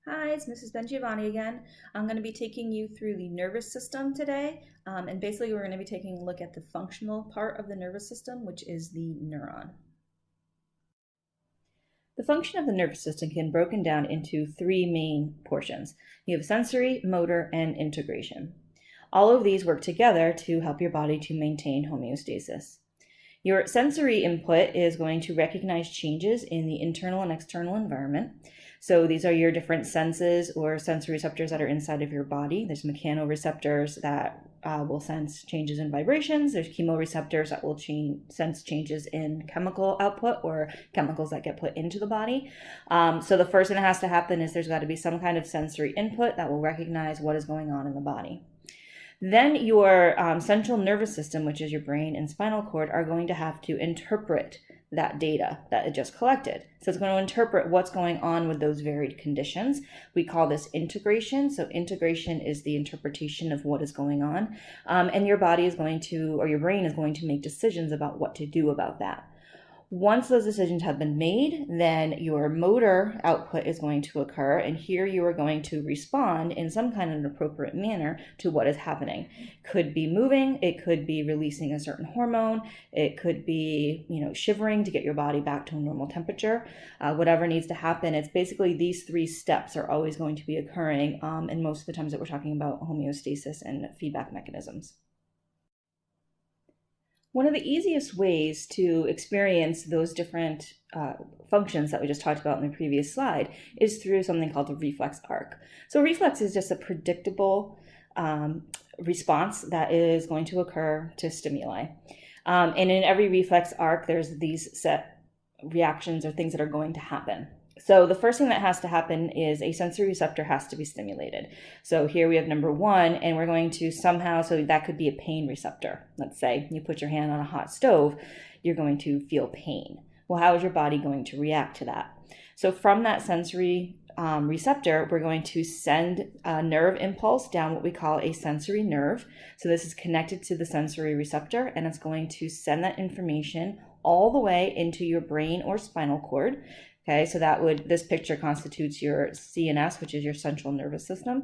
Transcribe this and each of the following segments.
Hi, it's Mrs. Bengiovanni again. I'm going to be taking you through the nervous system today. And basically, we're going to be taking a look at the functional part of the nervous system, which is the neuron. The function of the nervous system can be broken down into three main portions. You have sensory, motor, and integration. All of these work together to help your body to maintain homeostasis. Your sensory input is going to recognize changes in the internal and external environment. So these are your different senses or sensory receptors that are inside of your body. There's mechanoreceptors that will sense changes in vibrations. There's chemoreceptors that will sense changes in chemical output or chemicals that get put into the body. So the first thing that has to happen is there's got to be some kind of sensory input that will recognize what is going on in the body. Then your central nervous system, which is your brain and spinal cord, are going to have to interpret that data that it just collected. So it's going to interpret what's going on with those varied conditions. We call this integration. So integration is the interpretation of what is going on. And your body is going to, or your brain is going to make decisions about what to do about that. Once those decisions have been made, then your motor output is going to occur, and here you are going to respond in some kind of appropriate manner to what is happening. Could be moving, it could be releasing a certain hormone, it could be, shivering to get your body back to a normal temperature. Whatever needs to happen, it's basically these three steps are always going to be occurring, and most of the times that we're talking about homeostasis and feedback mechanisms. One of the easiest ways to experience those different functions that we just talked about in the previous slide is through something called a reflex arc. So reflex is just a predictable response that is going to occur to stimuli. And in every reflex arc, there's these set reactions or things that are going to happen. So the first thing that has to happen is a sensory receptor has to be stimulated. So here we have number one, and we're going to somehow, so that could be a pain receptor. Let's say you put your hand on a hot stove, you're going to feel pain. Well, how is your body going to react to that? So from that sensory receptor, we're going to send a nerve impulse down what we call a sensory nerve. So this is connected to the sensory receptor, and it's going to send that information all the way into your brain or spinal cord. Okay, so this picture constitutes your CNS, which is your central nervous system.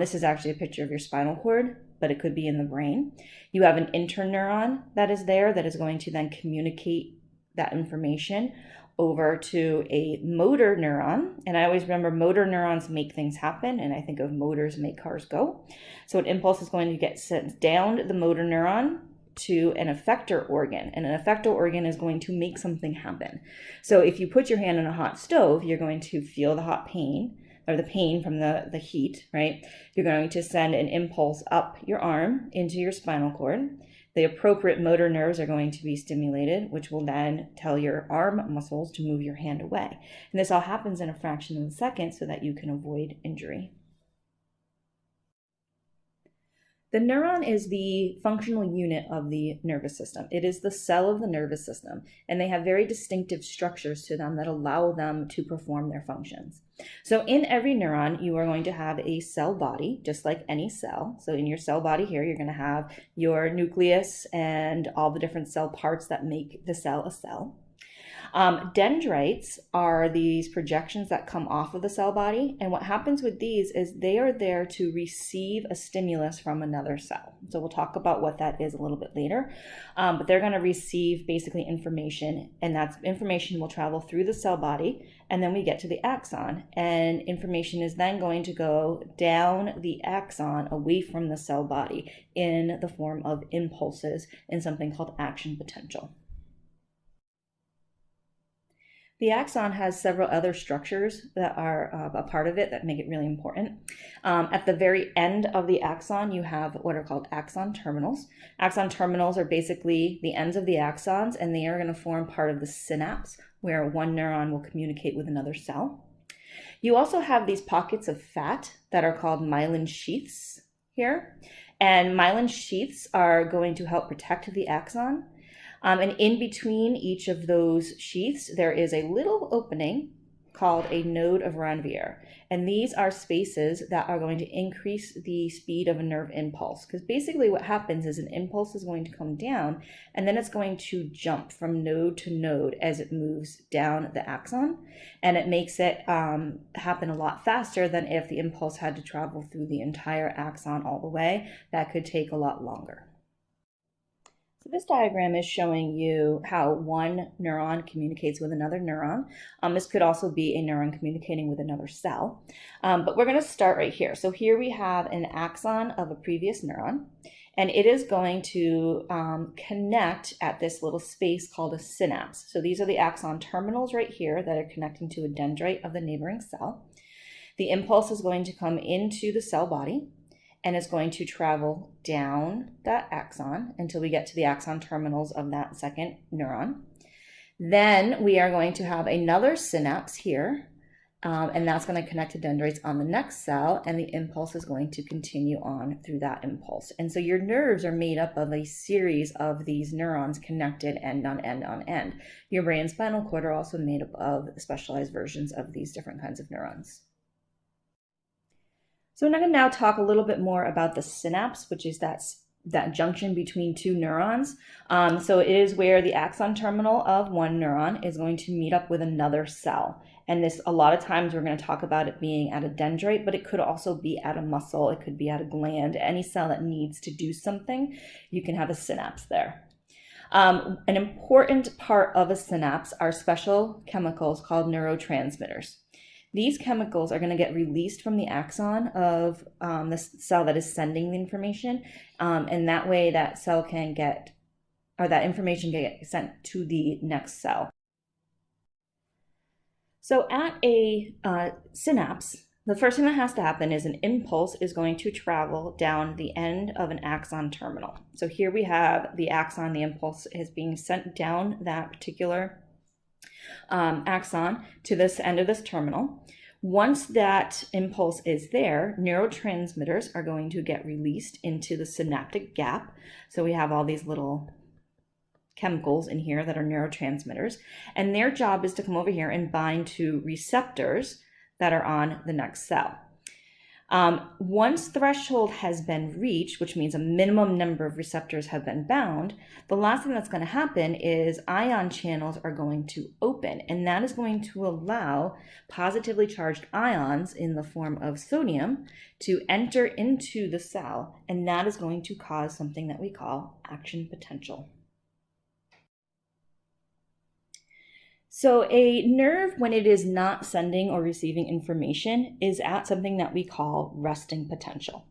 This is actually a picture of your spinal cord, but it could be in the brain. You have an interneuron that is there that is going to then communicate that information over to a motor neuron. And I always remember motor neurons make things happen, and I think of motors make cars go. So an impulse is going to get sent down the motor neuron to an effector organ, and an effector organ is going to make something happen. So if you put your hand on a hot stove, you're going to feel the hot pain, or the pain from the heat, right? You're going to send an impulse up your arm into your spinal cord. The appropriate motor nerves are going to be stimulated, which will then tell your arm muscles to move your hand away. And this all happens in a fraction of a second so that you can avoid injury. The neuron is the functional unit of the nervous system. It is the cell of the nervous system, and they have very distinctive structures to them that allow them to perform their functions. So in every neuron, you are going to have a cell body, just like any cell. So in your cell body here, you're going to have your nucleus and all the different cell parts that make the cell a cell. Dendrites are these projections that come off of the cell body, and what happens with these is they are there to receive a stimulus from another cell. So we'll talk about what that is a little bit later, but they're going to receive basically information, and that information will travel through the cell body, and then we get to the axon, and information is then going to go down the axon away from the cell body in the form of impulses in something called action potential. The axon has several other structures that are a part of it that make it really important. At the very end of the axon, you have what are called axon terminals. Axon terminals are basically the ends of the axons, and they are going to form part of the synapse where one neuron will communicate with another cell. You also have these pockets of fat that are called myelin sheaths here. And myelin sheaths are going to help protect the axon. And in between each of those sheaths, there is a little opening called a node of Ranvier. And these are spaces that are going to increase the speed of a nerve impulse. Because basically what happens is an impulse is going to come down, and then it's going to jump from node to node as it moves down the axon. And it makes it happen a lot faster than if the impulse had to travel through the entire axon all the way. That could take a lot longer. So this diagram is showing you how one neuron communicates with another neuron. This could also be a neuron communicating with another cell. But we're going to start right here. So here we have an axon of a previous neuron, and it is going to connect at this little space called a synapse. So these are the axon terminals right here that are connecting to a dendrite of the neighboring cell. The impulse is going to come into the cell body, and it's going to travel down that axon until we get to the axon terminals of that second neuron. Then we are going to have another synapse here, and that's going to connect to dendrites on the next cell, and the impulse is going to continue on through that impulse. And so your nerves are made up of a series of these neurons connected end on end on end. Your brain and spinal cord are also made up of specialized versions of these different kinds of neurons. So I'm going to now talk a little bit more about the synapse, which is that junction between two neurons. So it is where the axon terminal of one neuron is going to meet up with another cell. And this, a lot of times we're going to talk about it being at a dendrite, but it could also be at a muscle, it could be at a gland. Any cell that needs to do something, you can have a synapse there. An important part of a synapse are special chemicals called neurotransmitters. These chemicals are going to get released from the axon of the cell that is sending the information, and that way that cell can get, or that information can get sent to the next cell. So at a synapse, the first thing that has to happen is an impulse is going to travel down the end of an axon terminal. So here we have the axon, the impulse is being sent down that particular axon to this end of this terminal. Once that impulse is there, neurotransmitters are going to get released into the synaptic gap. So we have all these little chemicals in here that are neurotransmitters, and their job is to come over here and bind to receptors that are on the next cell. Once threshold has been reached, which means a minimum number of receptors have been bound, the last thing that's going to happen is ion channels are going to open, and that is going to allow positively charged ions in the form of sodium to enter into the cell, and that is going to cause something that we call action potential. So a nerve, when it is not sending or receiving information, is at something that we call resting potential.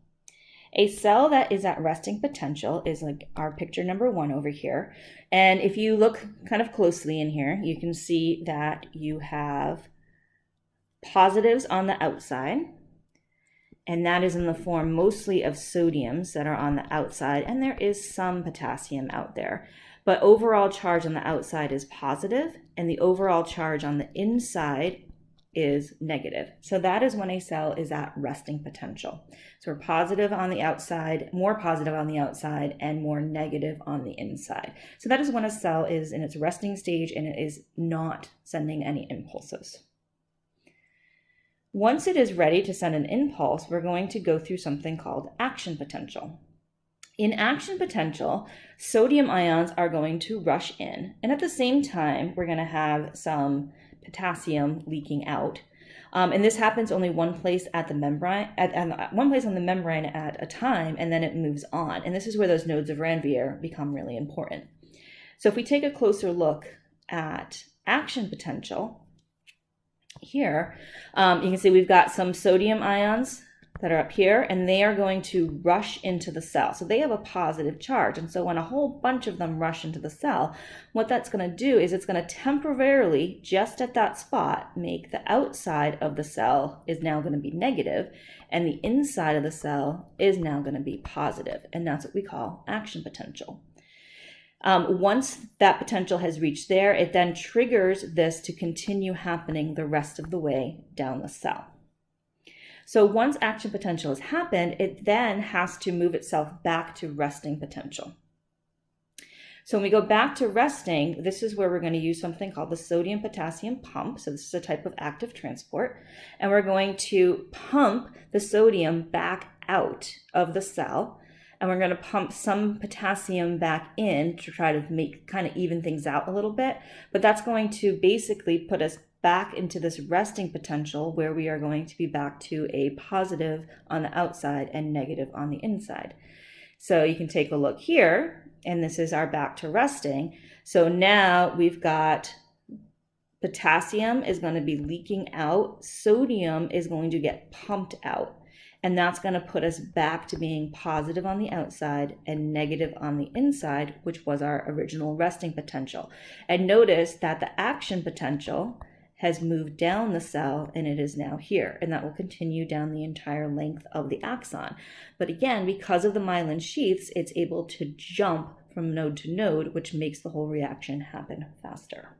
A cell that is at resting potential is like our picture number 1 over here. And if you look kind of closely in here, you can see that you have positives on the outside, and that is in the form mostly of sodiums that are on the outside, and there is some potassium out there. But overall charge on the outside is positive, and the overall charge on the inside is negative. So that is when a cell is at resting potential. So we're positive on the outside, more positive on the outside, and more negative on the inside. So that is when a cell is in its resting stage and it is not sending any impulses. Once it is ready to send an impulse, we're going to go through something called action potential. In action potential, sodium ions are going to rush in, and at the same time, we're going to have some potassium leaking out. And this happens only one place at the membrane, one place on the membrane at a time, and then it moves on. And this is where those nodes of Ranvier become really important. So if we take a closer look at action potential, here, you can see we've got some sodium ions that are up here, and they are going to rush into the cell. So they have a positive charge. And so when a whole bunch of them rush into the cell, what that's going to do is it's going to temporarily, just at that spot, make the outside of the cell is now going to be negative, and the inside of the cell is now going to be positive. And that's what we call action potential. Once that potential has reached there, it then triggers this to continue happening the rest of the way down the cell. So once action potential has happened, it then has to move itself back to resting potential. So when we go back to resting, this is where we're going to use something called the sodium potassium pump. So this is a type of active transport. And we're going to pump the sodium back out of the cell. And we're going to pump some potassium back in to try to make kind of even things out a little bit. But that's going to basically put us back into this resting potential where we are going to be back to a positive on the outside and negative on the inside. So you can take a look here, and this is our back to resting. So now we've got potassium is going to be leaking out, sodium is going to get pumped out, and that's going to put us back to being positive on the outside and negative on the inside, which was our original resting potential. And notice that the action potential has moved down the cell and it is now here, and that will continue down the entire length of the axon. But again, because of the myelin sheaths, it's able to jump from node to node, which makes the whole reaction happen faster.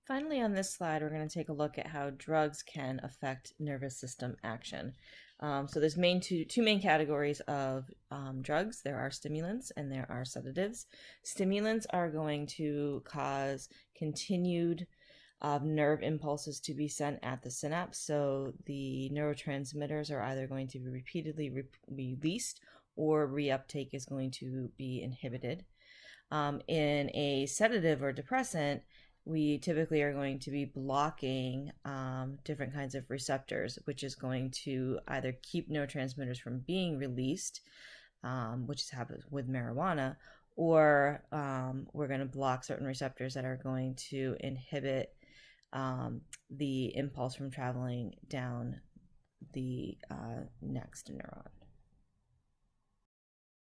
Finally, on this slide, we're going to take a look at how drugs can affect nervous system action. So there's two main categories of drugs. There are stimulants and there are sedatives. Stimulants are going to cause continued nerve impulses to be sent at the synapse. So the neurotransmitters are either going to be repeatedly released or reuptake is going to be inhibited. In a sedative or depressant, we typically are going to be blocking different kinds of receptors, which is going to either keep neurotransmitters from being released, which happens with marijuana, or we're going to block certain receptors that are going to inhibit the impulse from traveling down the next neuron.